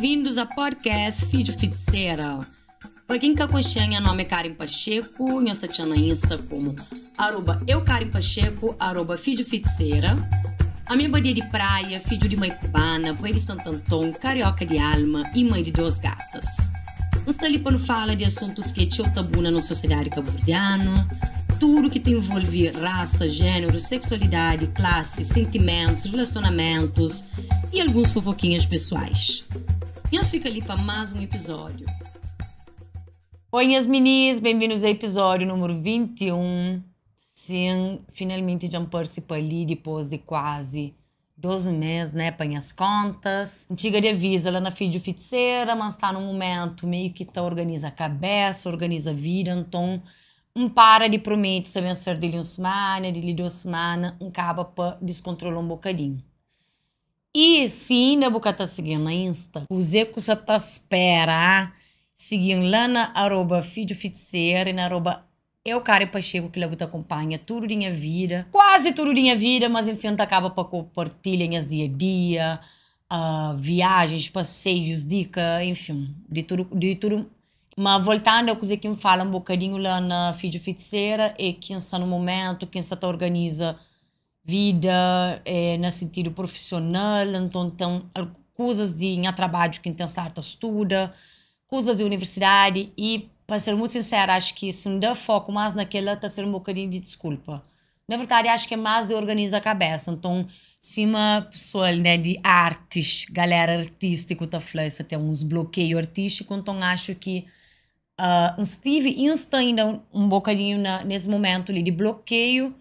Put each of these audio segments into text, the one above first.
bem-vindos ao podcast Filho Feiticeira. Para quem não conhece, meu nome é Karin Pacheco, eu estou na Insta como @eukarinpacheco, @Filho Feiticeira. A minha badia de praia, filho de mãe cubana, pai de Santo Antônio, carioca de alma e mãe de 2 gatas. Estou ali para falar de assuntos que tinham tabu na nossa sociedade cabo-verdiana, tudo que tem envolve raça, gênero, sexualidade, classe, sentimentos, relacionamentos e alguns fofoquinhas pessoais. E nós ficamos ali para mais um episódio. Oi, minhas meninas, bem-vindos ao episódio número 21. Sim, finalmente já participo ali depois de quase 12 meses, né, para as contas. Antiga de aviso lá na Filho Feiticeira, mas está num momento meio que tá organiza a cabeça, organiza a vida, então não para de prometer se vencer de uma semana, de 2 semanas, acaba para descontrolar um bocadinho. E se ainda você está seguindo na Insta, o Zé que você está espera, seguindo lá na @Filho Feiticeira e na @Eukarin Pacheco, que você acompanha tudo de minha vida, quase tudo de minha vida, mas enfim, acaba para compartilhar minhas dia a dia, viagens, passeios, dicas, enfim, de tudo. Mas voltando a coisa que me fala um bocadinho lá na Filho Feiticeira é quem está no momento, quem está organiza vida no sentido profissional, então tem coisas de trabalho que quem starta estuda, coisas de universidade e, para ser muito sincera, acho que se me dá foco mais naquela, está a ser um bocadinho de desculpa. Na verdade, acho que é mais de organizar a cabeça. Então, se uma pessoa, né, de artes, galera artística, tá falando, tem uns bloqueios artísticos, então acho que estive ainda um bocadinho nesse momento ali de bloqueio,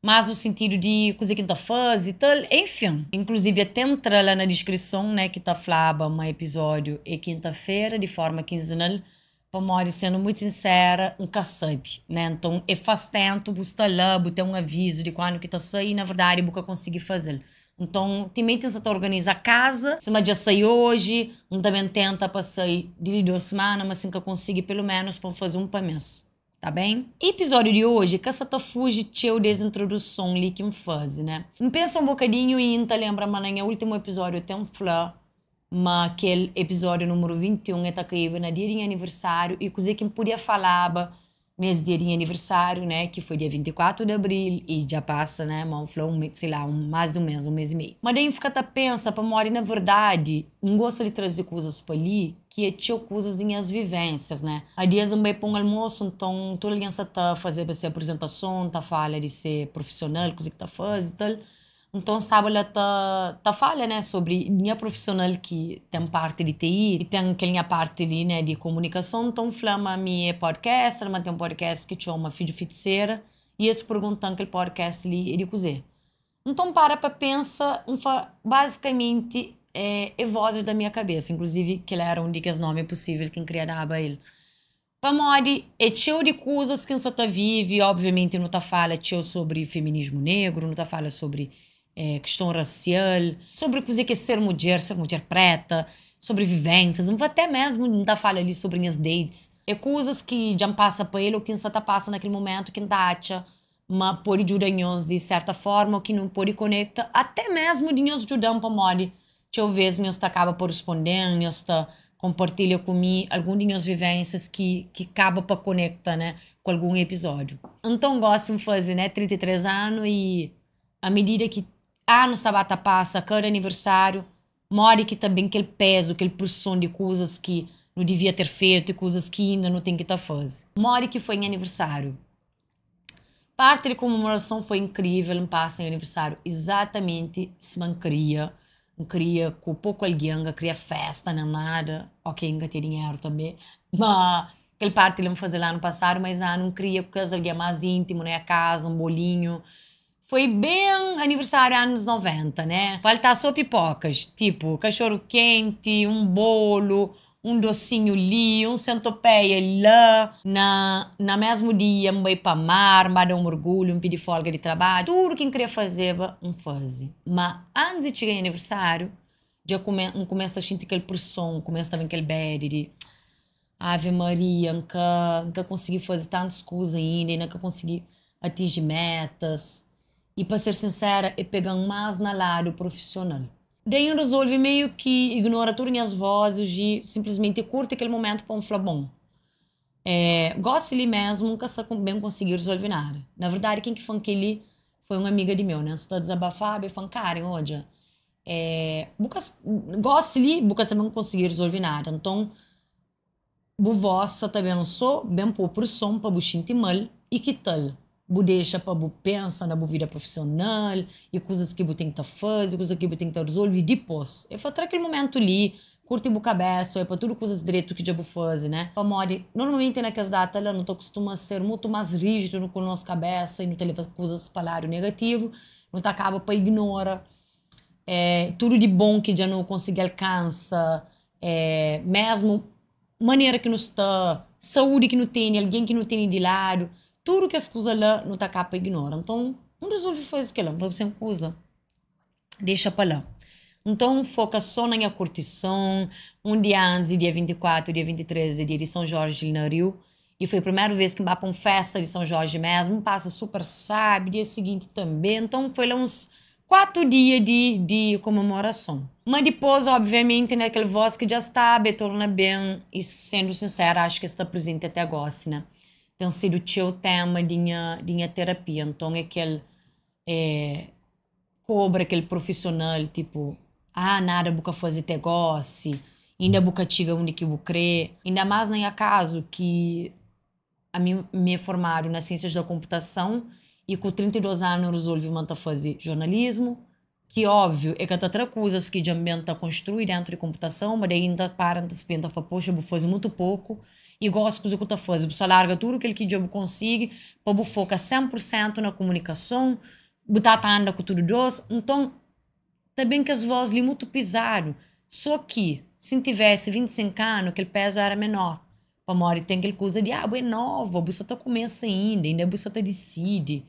mas no sentido de coisa que está fazendo e tal, enfim. Inclusive, até entra lá na descrição, né, que está falando um episódio é quinta-feira, de forma quinzenal, para morrer, sendo muito sincera, nunca sabe, né? Então, faz tempo, você está lá, você tem um aviso de quando que está saindo, e na verdade, você consegue fazer. Então, também tenta organizar a casa, se já sai hoje, também tenta para sair de 2 semanas, mas nunca consegue pelo menos para fazer um para mês. Tá bem? Episódio de hoje, que essa fuge teu desintrodução ali que me faz, né? Me pensa um bocadinho e ainda lembra, mas no último episódio tem um flá, mas aquele episódio número 21 é que na dia de aniversário e coisa que me podia falar nesse dia de aniversário, né? Que foi dia 24 de abril e já passa, né? Mas sei lá, mais de um mês e meio. Mas daí fica a pensa, para morrer na verdade, não gosto de trazer coisas para ali, que é tinha coisas de minhas vivências, né? Há dias eu me pongo almoço, então toda aliança tá fazer essa apresentação, tá fala de ser profissional, coisa que tá fazendo e tal. Então, estava lá, tá falha, né, sobre minha profissional que tem parte de TI e tem aquela parte ali, né, de comunicação. Então, flama minha podcast, ela tem um podcast que chama Filho Feiticeira e esse perguntando aquele podcast ali é de cozer. Então, para pensar, basicamente, é voz da minha cabeça. Inclusive, que ele era um dos nomes possíveis que criava ele. Para morrer, é cheio de coisas que você tá vive, obviamente não tá fala cheio sobre feminismo negro, não tá fala sobre questão racial, sobre o que é ser mulher preta, sobre vivências, até mesmo não tá falando ali sobre as dates. É coisas que já passa para ele ou que não tá passa naquele momento que não tá acha, mas pode ajudar nós de certa forma ou que não pode conecta, até mesmo de nós ajudar para morrer. Deixa eu ver nós tá acaba por responder, nós tá compartilha comigo algumas de minhas vivências que acaba para conectar, né, com algum episódio. Então gosto de fazer, né, 33 anos e à medida que anos tabata passa, cada aniversário, mora que também aquele peso, aquele pressão de coisas que não devia ter feito e coisas que ainda não tem que estar fazendo. Mora que foi em aniversário. Parte da comemoração foi incrível, passa em aniversário exatamente se man queria com pouco alguém, queria festa, não nada, ok, ainda ter dinheiro também, mas aquele parte ele me fazer lá no passado, mas não queria porque alguém mais íntimo, né, a casa, um bolinho. Foi bem aniversário anos 90, né? Faltar só pipocas, tipo cachorro quente, um bolo, um docinho ali, um centopeia lá. Na mesmo dia, me ir para mar, me dar um orgulho, me pedir folga de trabalho. Tudo que eu queria fazer, não fazia. Mas antes de chegar o aniversário, já começa a sentir aquele pressão, começa também aquele bad de Ave Maria, nunca consegui fazer tantas coisas ainda, nunca consegui atingir metas. E para ser sincera, é pegar mais na lado profissional. Daí eu resolvi meio que ignorar todas as vozes e simplesmente curte aquele momento para um falar, bom, gosto ali mesmo, nunca bem conseguir resolver nada. Na verdade, quem que foi aquele foi uma amiga de meu, né? Estou desabafada e falando, Karen, olha, gosto ali, nunca sabem conseguir resolver nada. Então, bu vossa também não sou, bem pôr por som para bu sentir mal e que tal? Bu deixa para bu pensar na bu vida profissional e coisas que bu tem que fazer, coisas que bu tem que resolver depois. Eu faço aquele momento ali, curte bu cabeça, é para tudo coisas direito que já bu fazer, né? Amore, normalmente naquelas datas lá não tô acostumado a ser muito mais rígido no com nossa cabeça e não te leva coisas para lado negativo, não tá acaba para ignorar tudo de bom que já não consegui alcançar, mesmo maneira que não está, saúde que não tem, alguém que não tem de lado, tudo que as coisas lá não tá capa ignora. Então, não resolve fazer aquilo, não vai ser uma coisa, deixa para lá. Então, foca só na minha curtição, um dia antes, dia 24, dia 23, dia de São Jorge no Rio, e foi a primeira vez que eu vou para uma festa de São Jorge mesmo, passa super sábado, dia seguinte também, então foi lá uns 4 dias de comemoração. Mas depois, obviamente, né, aquele voz que já está, torna bem, e sendo sincera, acho que está presente até agora, né? Tem sido o tema de minha terapia. Então, é aquele cobra, aquele profissional, tipo, nada buca fazer te goste, ainda buca tiga onde que bu crê, ainda mais nem acaso que a mim me formaram nas ciências da computação e com 32 anos resolvi manter fazer jornalismo, que óbvio é que tem coisas que já está construir dentro de computação, mas daí ainda para de se pensar, poxa, vou fazer muito pouco e gosto de coisa que eu estou fazendo, você larga tudo aquilo que eu consigo, para eu focar 100% na comunicação, botar tanda com tudo doce, então também que as vozes ali muito pesado, só que se tivesse 25 anos, aquele peso era menor. Para Mori tem aquela coisa de, é nova, você está começa ainda você está decide,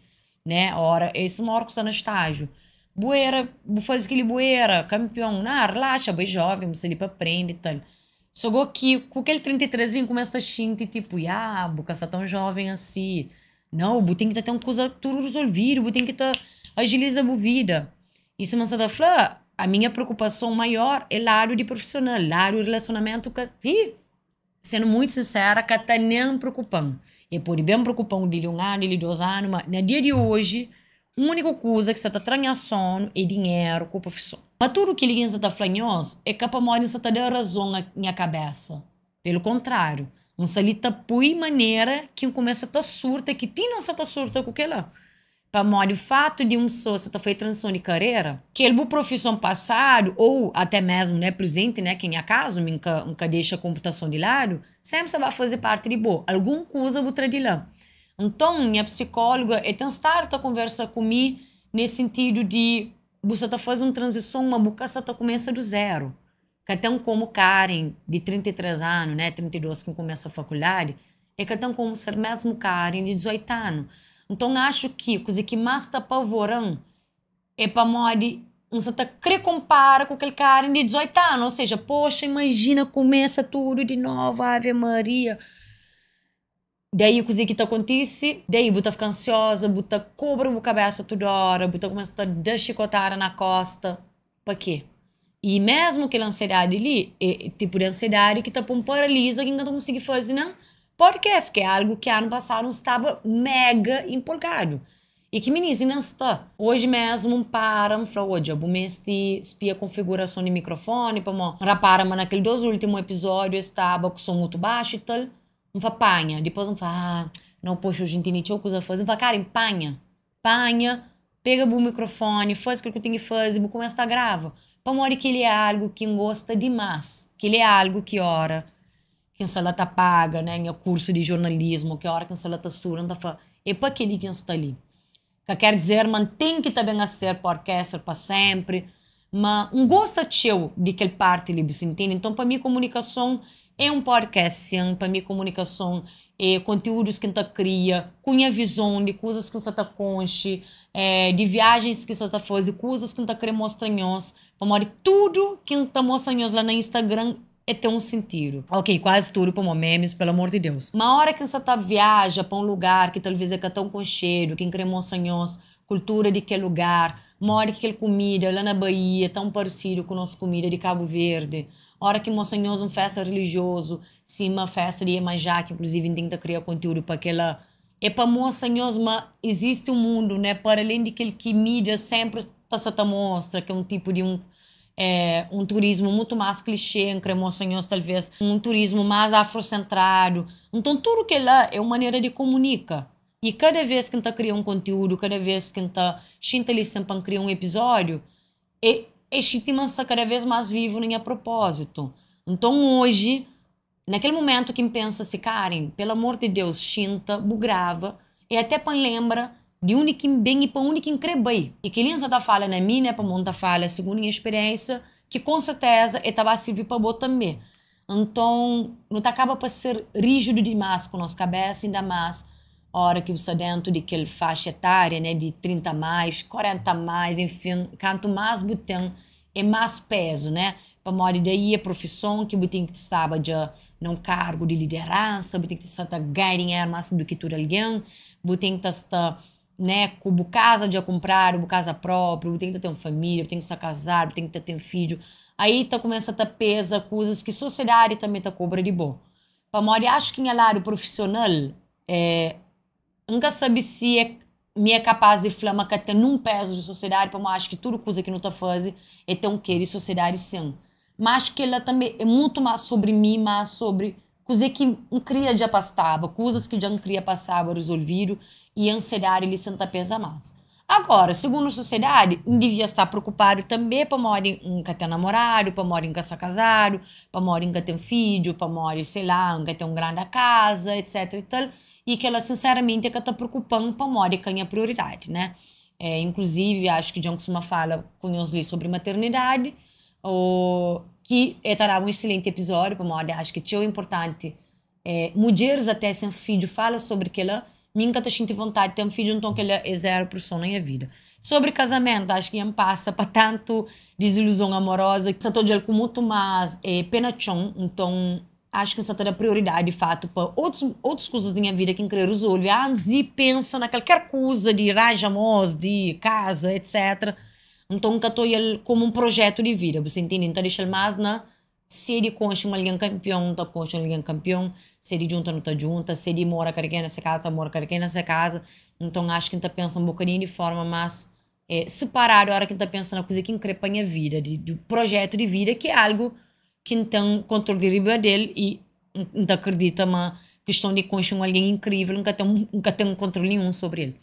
né? Ora, esse é uma hora que você está no estágio. Bueira, faz aquele bueira, campeão, relaxa, bem jovem, você ali para aprender e tal. Chegou aqui, com aquele 33 anos, começa a sentir, tipo, você está tão jovem assim. Não, tem que ter uma coisa tudo resolvido, tem que ter agiliza a vida. E se você está falando, a minha preocupação maior é lado de profissional, lado de relacionamento que, sendo muito sincera, que está nem preocupando. E pode bem preocupar de 1 ano, de 2 anos, mas no dia de hoje, a única coisa que você está transação é dinheiro com a profissão. Mas tudo que ninguém está falando é que para mim você está dando razão na minha cabeça. Pelo contrário, você está põe maneira que começa a estar surta, que não está surta com aquela. Para mim, o fato de só você feito transição de carreira, que ele profissão passado, ou até mesmo, né, presente, né, que em acaso, nunca deixa a computação de lado, sempre você vai fazer parte de boa. Alguma coisa vou de lá. Então, minha psicóloga tentar conversar comigo nesse sentido de você está fazendo uma transição, uma boca você começa do zero. Que até como Karen, de 33 anos, né, 32 que começa a faculdade, que até como ser mesmo Karen, de 18 anos. Então, acho que a coisa que mais está apavorando é para modo você tá querer comparar com aquele cara de 18 anos. Ou seja, poxa, imagina, começa tudo de novo, Ave Maria. Daí, a coisa que tá acontece, daí, você fica ansiosa, você cobra a cabeça toda hora, você começa a dar chicotada na costa. Para quê? E mesmo que a ansiedade ali, é tipo de ansiedade que tá por paralisa, que não consegue fazer, não. Podcast, que é algo que ano passado estava mega empolgado. E que menino não está. Hoje mesmo param, falou, hoje eu vou espia a configuração de microfone, para mim. Rapara, mas naqueles 2 últimos episódios estava com som muito baixo e tal. Não fala, panha. Depois não fala, não, poxa, a gente não tinha coisa a fazer. Não fala, cara, panha. Panha, pega o microfone, faz o que eu tenho que fazer, vou começar a gravar. Para mim, que ele é algo que gosta demais. Que ele é algo que ora que ela tá paga, né, em curso de jornalismo, que a hora que ela tá estudando, tá falando, é para aquele que está ali. Que quer dizer, mantém que também a ser podcast para sempre, mas gosta teu de aquele parte ali, você entende? Então, para mim, comunicação é um podcast, sim, para mim, comunicação é conteúdos que a gente cria, com a visão de coisas que você está conche, de viagens que você está fazendo, coisas que a gente quer mostrar nós, para tudo que a gente mostra nós lá no Instagram, ter um sentido. Ok, quase tudo para memes, pelo amor de Deus. Uma hora que você viaja para um lugar que talvez é tão concheiro, que queremos sonhos, cultura de aquele lugar, mora que aquele comida lá na Bahia, tão parecido com a nossa comida de Cabo Verde. Hora que moçanhos uma festa religioso, sim, uma festa de Iemanjá, que inclusive tenta criar conteúdo para aquela. É para moçanhos, mas existe um mundo, né? Para além de aquele que mídia sempre está mostra, que é um tipo de um turismo muito mais clichê, em Cremoçanhos, talvez, um turismo mais afrocentrado. Então, tudo que lá é uma maneira de comunicar. E cada vez que a gente cria um conteúdo, cada vez que a gente ali sempre cria um episódio, a gente está cada vez mais vivo nem a propósito. Então, hoje, naquele momento que pensa assim, Karen, pelo amor de Deus, Shinta, bugrava, e até para lembra de onde que bem e para onde que crebei. E que linha tá fala na minha, para monta fala, segundo minha experiência, que com certeza estava servir para botar também. Então, não acaba para ser rígido demais com a nossa cabeça, ainda mais a hora que você dentro daquela faixa etária, né, de 30 mais, 40 mais, enfim, quanto mais botão, é mais peso, né? Para morrer daí a profissão que você tem que estar já num cargo de liderança, você tem que estar ganhando mais do que tudo alguém, você tem que estar, né, com casa de comprar, com casa própria, você tem que ter uma família, você tem que estar casado, você tem que ter um filho. Aí começa a pesa coisas que a sociedade também cobra de bom. Para morrer, acho que em lado profissional, nunca sabe se me é capaz de falar que tem um peso de sociedade, para acho que tudo coisa que não está fazendo é ter um querer sociedade sim. Mas acho que ela também é muito mais sobre mim, mais sobre coisas que não queria já passava, coisas que já não queria passar resolvido e a ansiedade ele senta pesa mais. Agora, segundo a sociedade, não devia estar preocupado também para morar em ter namorado, para morar em casa casado, para morar em ter um filho, para morar, sei lá, em ter uma grande casa, etc e tal. E que ela, sinceramente, é que está preocupando para morar quem é prioridade, né? Inclusive, acho que John costuma fala com nós sobre maternidade, que terá um excelente episódio para morar. Acho que é importante. Mulheres até sem filho fala sobre que ela nunca está sentindo vontade de ter um filho, então que ela é zero pessoa na minha vida. Sobre casamento, acho que passa para tanto desilusão amorosa, que está com muito mais penachão, então acho que isso é a prioridade, de fato, para outras coisas da minha vida que eu quero resolver. Antes de pensar naquela coisa de rajamos, de casa, etc. Então, eu estou como um projeto de vida, você entende? Então, deixa mais na se ele concha alguém campeão, tá concha alguém campeão, se ele junta, não tá junta, se ele mora com alguém nessa casa, mora com alguém nessa casa. Então, acho que a gente pensa um bocadinho de forma mais separada, a hora que a gente pensa na coisa que increpa a minha vida, do projeto de vida, que é algo que não tem controle de vida dele e não acredita uma questão de concha alguém incrível, nunca tem um controle nenhum sobre ele.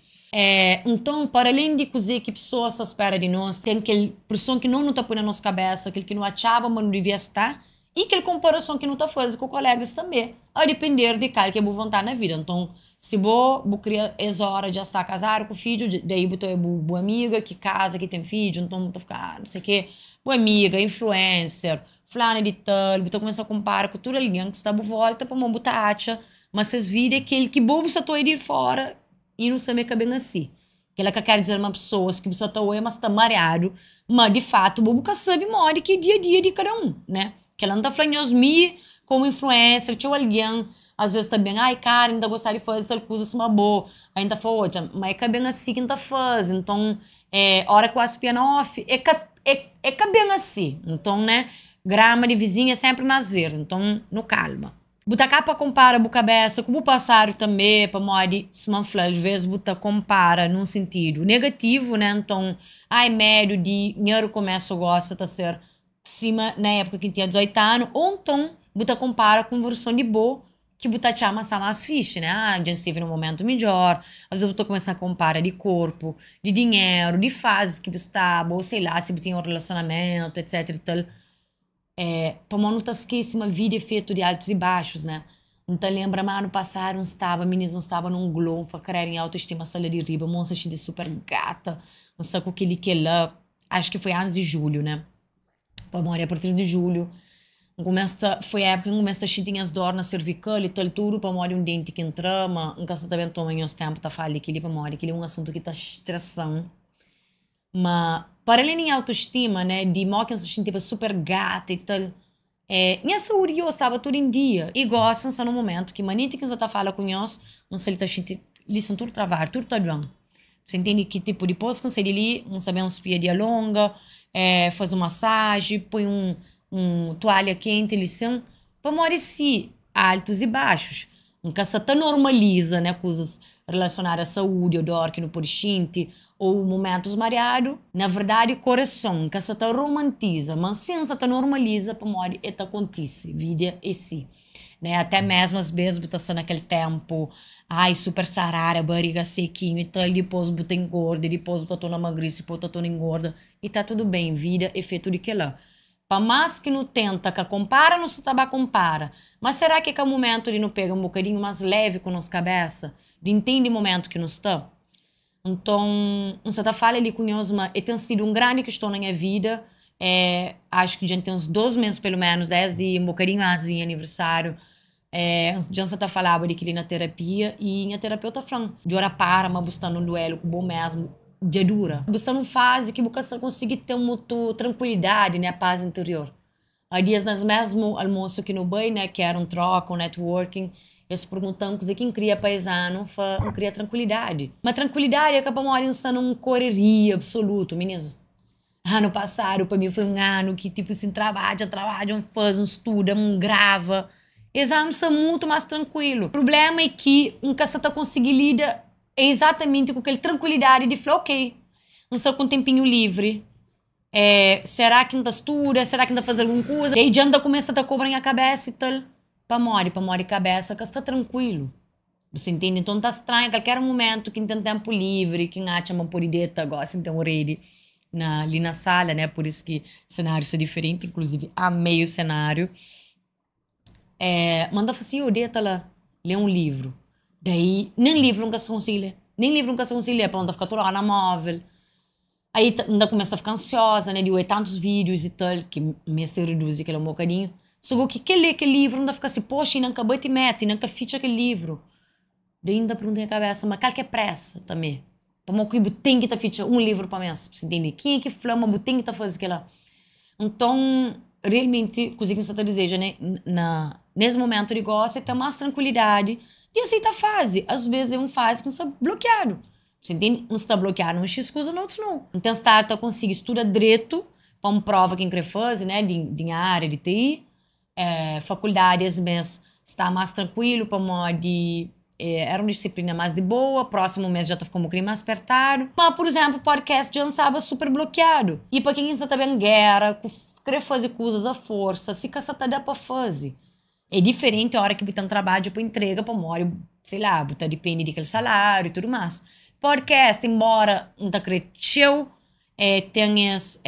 Então, para além de cozer que pessoas espera de nós, tem aquela pressão que não está pondo na nossa cabeça, aquele que não achava, mas não devia estar, e aquela comparação que não está fazendo com colegas também, a depender de qual que é a boa vontade na vida. Então, se vou querer essa hora de estar casado com o filho, daí você é boa amiga, que casa, que tem filho, então você fica, não sei o quê, boa amiga, influencer, fulana de tal, você começa a comparar com tudo alguém que está por volta, para uma botar acha, mas vocês viram aquele que bobo você está ir fora, e não sabe que bem assim. Que ela quer dizer uma pessoa que você está mas está mareado, mas de fato, o bobo sabe mora que é dia a dia de cada um, né? Que ela não está falando me como influencer, tinha alguém, às vezes também, ai, cara, ainda gostaria de fazer tal coisa, isso é uma boa, ainda foi outra, mas é bem assim que ainda faz, então, hora que eu aspiro off, é bem assim, então, né? Grama de vizinha é sempre mais verde, então, no calma. Buta capa compara bu cabeça com o passado também, para modo se manflar, às vezes buta compara num sentido negativo, né? Então, ai, médio de dinheiro começa a gosta de ser cima na época que tinha 18 anos, ou então buta compara com versão de boa, que buta chama mais fixe, né? Ah, já esteve num momento melhor, às vezes buta começar a comparar de corpo, de dinheiro, de fases que você estava, ou sei lá, se tem um relacionamento, etc e tal. Para não esquecer uma vida feita de altos e baixos, né? Então lembra, mas ano passado meninas estava num glow, querer em autoestima, sala de riba, moça de super gata, não sei com aquele que lá, acho que foi antes de julho, né? Para morrer a partir de julho, foi a época que começa a tinha as dor na cervical e tal, tudo, para morrer um dente que entrama, um caso também toma em os tempos, tá falando que ele para morrer, que ele é um assunto que tá estressando. Mas, para além de autoestima, né, de moca se sentir super gata e tal, minha saúde eu estava tudo em dia. E gostam só no momento que manita que você tá falando com nós, não sei ele tá sentindo, eles são tudo travar, tudo tá bem. Você entende que, tipo, depois que você ali, não sabe, uma espiadinha longa, faz uma massagem, põe um toalha quente, lição, para amolecer altos e baixos. Nunca se normaliza, né, coisas relacionadas à saúde, ou dor que não pode sentir, ou momentos mareados. Na verdade, coração, nunca se romantiza, mas sim se normaliza para morrer e acontece, vida e si. Né? Até mesmo às vezes, você naquele tempo, ai, super sarada, barriga sequinho, e tal, depois você engorda, depois você na magriça, depois você engorda, e tá tudo bem, vida é feito de que lá. Para mais que não tenta, que compara, não se tava compara. Mas será que é o momento de não pegar um bocadinho mais leve com nossa cabeça? De entender o momento que nos está? Então, você tá falando ali com nós, mas tem sido um grande questão na minha vida. Acho que já tem uns 2 meses, pelo menos, desde um bocadinho antes de aniversário. Já você tá falando de que ir na terapia, e minha terapeuta falando, de hora para, mas buscando um duelo com o bom mesmo. De dura. Buscando uma fase que você consegue ter muita tranquilidade, né? Paz interior. Há dias nós mesmo almoço aqui no banho, né? Que era um troca, um networking. Eles perguntam se quem cria paisano, não cria tranquilidade. Mas tranquilidade acaba uma hora estando uma correria absoluta, meninas. Ano passado, para mim, foi um ano que, tipo assim, trabalha, faz, estuda, grava. Esse ano é muito mais tranquilo. O problema é que nunca você tá conseguindo lidar exatamente com aquela tranquilidade de falar, ok, não sou com um tempinho livre. Será que não estuda? Será que não faz alguma coisa? E aí já começa a cobrar a cabeça e tal. Para morrer a cabeça, que está tranquilo. Você entende? Então tá estranho, a qualquer momento, quem tem tempo livre, quem acha uma porideta, gosta de ter um rede ali na sala, né? Por isso que o cenário é diferente, inclusive amei o cenário. Manda assim, eu deita lá, ler um livro. Daí, nem livro nunca se consiga. Nem livro nunca se consiga, para não ficar toda hora na móvel. Aí ainda começa a ficar ansiosa, né? De ver tantos vídeos e tal, que me se reduz aquele um bocadinho. Só que ler aquele livro, ainda fica assim, poxa, ainda acabou de mete, ainda ficha aquele livro. Daí ainda perguntei a cabeça, mas qual que é pressa também? Para uma coisa, tem que estar ficha um livro para mim, você entende? Quem é que flama, tem que estar fazendo aquela. Então, realmente, coisa que você está dizendo, né? Nesse momento de gosto, é ter mais tranquilidade e aceitar a fase. Às vezes é uma fase que não está bloqueado. Você entende? Não está bloqueado, não X coisa, não outros não. Então, starta conseguir estudar direito para uma prova que quer fazer, né? De área de TI. Faculdade, às vezes, está mais tranquilo para uma era uma disciplina mais de boa, próximo mês já tá ficando um pouquinho mais apertado. Mas, por exemplo, o podcast já estava super bloqueado. E para quem está bem guerra, querer fazer coisas à força, se caça tá dá para fazer. É diferente a hora que botar um trabalho para entrega para uma hora, sei lá, botar depende daquele salário e tudo mais. Podcast, embora não tá cresceu, tenhas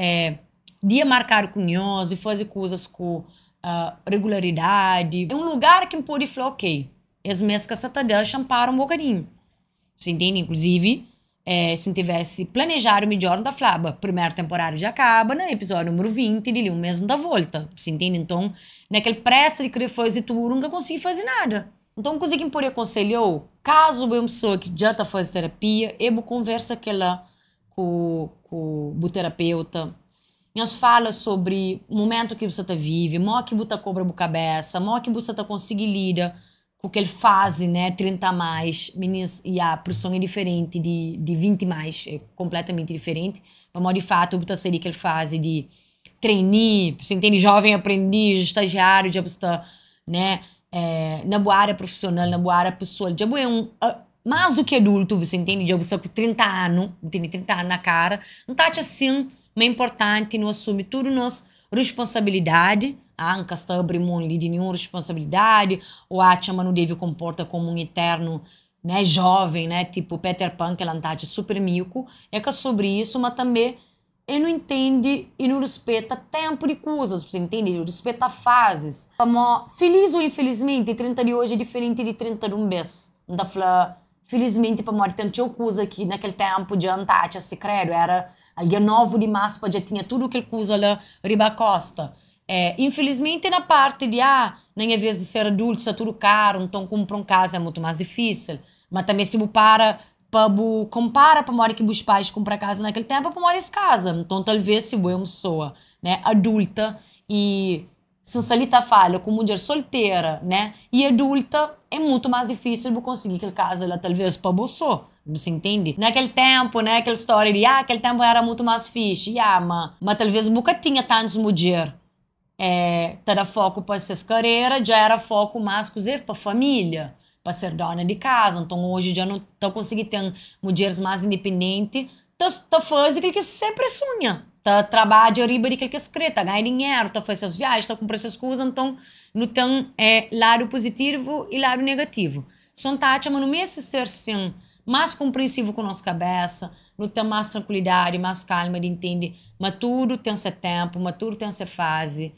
dia marcado com nós e fazer coisas com regularidade. É um lugar que pode falar, ok, as minhas caçatadas champaram um bocadinho. Você entende? Inclusive, se tivesse planejado melhor, não falava, primeira temporada já acaba, né? Episódio número 20, de um mês não dá volta. Você entende? Então, naquele pressa de querer fazer tudo, nunca consegui fazer nada. Então, coisa que me aconselhou, caso uma pessoa que já está fazendo terapia, eu conversa com o terapeuta. Nós fala sobre o momento que você está vive, mo que você cobra a cabeça, mo que você está conseguindo lidar com aquele fase, né, 30 a mais, meninas, e a pressão é diferente de 20 mais, é completamente diferente. Mas, de fato, você seria aquele fase de trainee, você entende, jovem aprendiz, estagiário, já você está, né, na boa área profissional, na boa área pessoal, já é mais do que adulto, você entende, já você com 30 anos, tem 30 anos na cara, não tá assim, mas é importante não assumir tudo nossa responsabilidade, nunca está abrindo mão de nenhuma responsabilidade, ou a chama não deve comportar como um eterno, né, jovem, né, tipo Peter Pan, que ela está super mico, é que é sobre isso, mas também ele não entende e não respeita tempo de coisas, você entende? Ele respeita fases. Como, feliz ou infelizmente, 30 de hoje é diferente de 30 de um mês. Não dá falar, felizmente, para morrer tanto coisa que naquele tempo de antacha, se credo, era alguém novo demais, já tinha tudo aquele coisa lá, riba costa. Infelizmente, na parte de, nem a vez de ser adulto, está tudo caro, então comprar um casa é muito mais difícil. Mas também se compara para morar que os pais compram casa naquele tempo, para morar em casa. Então, talvez, se uma pessoa, né, adulta e sensalita falha com mulher solteira, né, e adulta, é muito mais difícil de conseguir aquela casa lá, talvez, para você, Você entende? Naquele tempo, né? Aquela história de, aquele tempo era muito mais fixe. Mas talvez nunca tinha tantos mulheres. Ter foco para essas carreiras, já era foco mais, inclusive, para família, para ser dona de casa. Então, hoje já não estou conseguindo ter mulheres mais independentes. Tá fazendo aquilo que sempre sonha. Tá trabalha riba de aquilo que quer, tá ganha dinheiro, tá faz essas viagens, tá comprar essas coisas. Então, não tem lado positivo e lado negativo. São tática, mas não é ser assim, mais compreensivo com a nossa cabeça, não tem mais tranquilidade, mais calma de entender. Mas tudo tem seu tempo, mas tudo tem sua fase.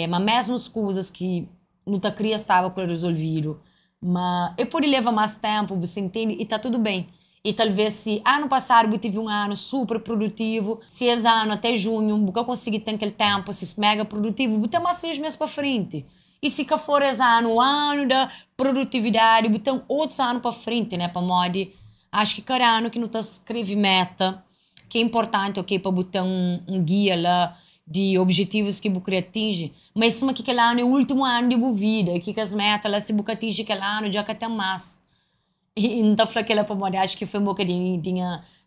Mas mesmo as coisas que não tá queria estava com resolvido, mas pode levar mais tempo, você entende? E tá tudo bem. E talvez se ano passado eu tive um ano super produtivo, se esse ano até junho eu consegui ter aquele tempo, se mega produtivo, vou ter mais 6 meses para frente. E se que for esse ano, o ano da produtividade, vou ter outros anos para frente, né? Para modo, acho que cada ano que não tá escreve meta, que é importante, ok, para botar um guia lá de objetivos que você atinge, mas se aquele ano é o último ano de sua vida, que as metas lá se você atinge aquele ano, já que tem mais. E não tá falando que ela para morar, acho que foi um bocadinho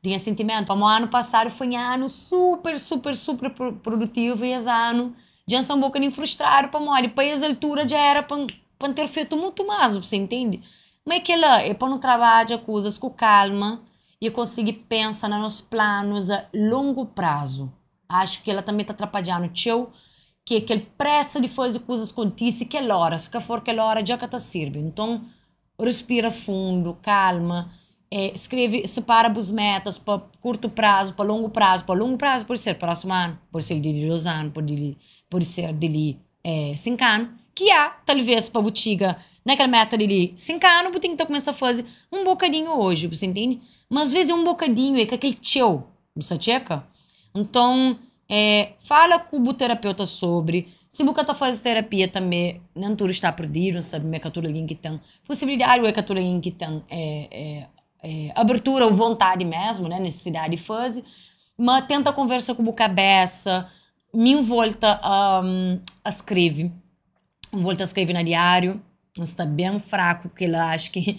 de sentimento. Como o ano passado foi um ano super, super, super produtivo e esse ano já são um bocadinho frustrado para morar. E para essa altura já era para ter feito muito mais, você entende? Mas que ela é para não trabalhar coisas com calma e conseguir pensar nos planos a longo prazo. Acho que ela também está atrapalhando o teu, que ele pressa de fazer coisas contigo, que é hora, se for que hora já que está servindo. Então, respira fundo, calma, escreve, separa as metas para curto prazo, para longo prazo. Para longo prazo pode ser próximo ano, pode ser de 2 anos, pode ser de 5 anos, que talvez para a botiga, naquela meta de 5 anos, você tem que estar começando a fazer um bocadinho hoje, você entende? Mas às vezes é um bocadinho, é que aquele teu, você checa? Então, fala com o terapeuta sobre. Se você está fazendo terapia também, não tudo está perdido, não sabe, mas que alguém que tem possibilidade, ou é que alguém que tem abertura ou vontade mesmo, né, necessidade de fazer, mas tenta conversar com a cabeça, me volta a escrever, volta a escrever no diário. Está bem fraco, que ela acha que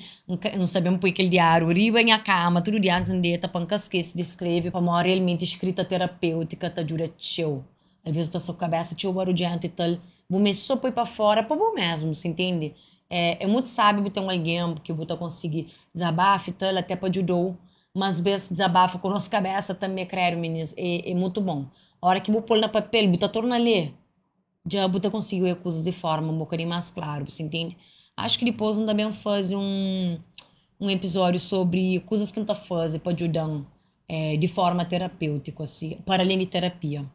não sabemos por aquele diário riba em a cama, todo dia antes de para não esquecer de escrever, para uma realmente escrita terapêutica, te ajuda teu. Às vezes a sua cabeça teu barulhento e tal, você só põe para fora, para você mesmo, você entende? É muito sábio ter alguém que você conseguir desabafar e tal, até para ajudar, mas às vezes desabafa com a nossa cabeça também, creio, meninas, é muito bom. A hora que você põe no papel, você torna a ler. Já você conseguiu coisas de forma um bocadinho mais claro, você entende? Acho que depois ainda bem fazer um episódio sobre coisas que não tá fazendo para ajudar de forma terapêutica, assim, para além de terapia.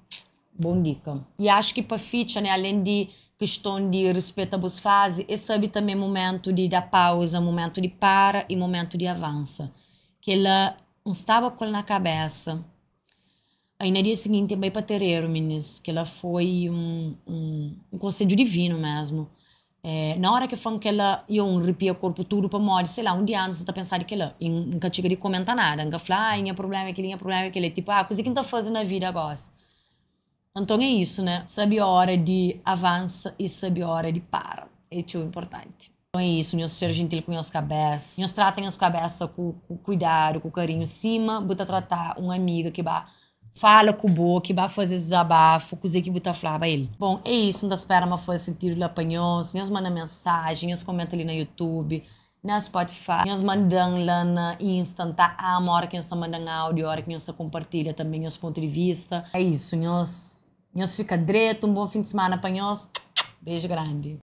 Bom dica. E acho que para ficha, né, além de questão de respeito às fases, é sabe também momento de dar pausa, momento de para e momento de avança. Que ela não estava com ela na cabeça. Aí no dia seguinte, bem para terreiro, meninas, que ela foi um conselho divino mesmo. Na hora que foi que ela ia arrepia o corpo tudo para morrer, sei lá, um dia antes, você tá pensando que ela nunca tinha de comentar nada, nunca falar, tinha problema aquele, tipo, coisa que não tá fazendo na vida agora. Então é isso, né? Sabe a hora de avança e sabe a hora de para. É o importante. Então é isso, nós ser gentil com as cabeças. Nós tratem as cabeças com cuidado, com carinho. Cima, bota tratar uma amiga que vai fala com o boa, que vai fazer desabafo, coisa que você falar pra ele. Bom, é isso, não espera uma fazer sentido lá apanhoso. Nós manda mensagem, nós comenta ali no YouTube, na Spotify, nós mandam lá na Insta, tá? A hora que nós estamos mandando áudio, a hora que nós compartilha também os pontos de vista. É isso, nós fica direto, um bom fim de semana apanhoso. Beijo grande.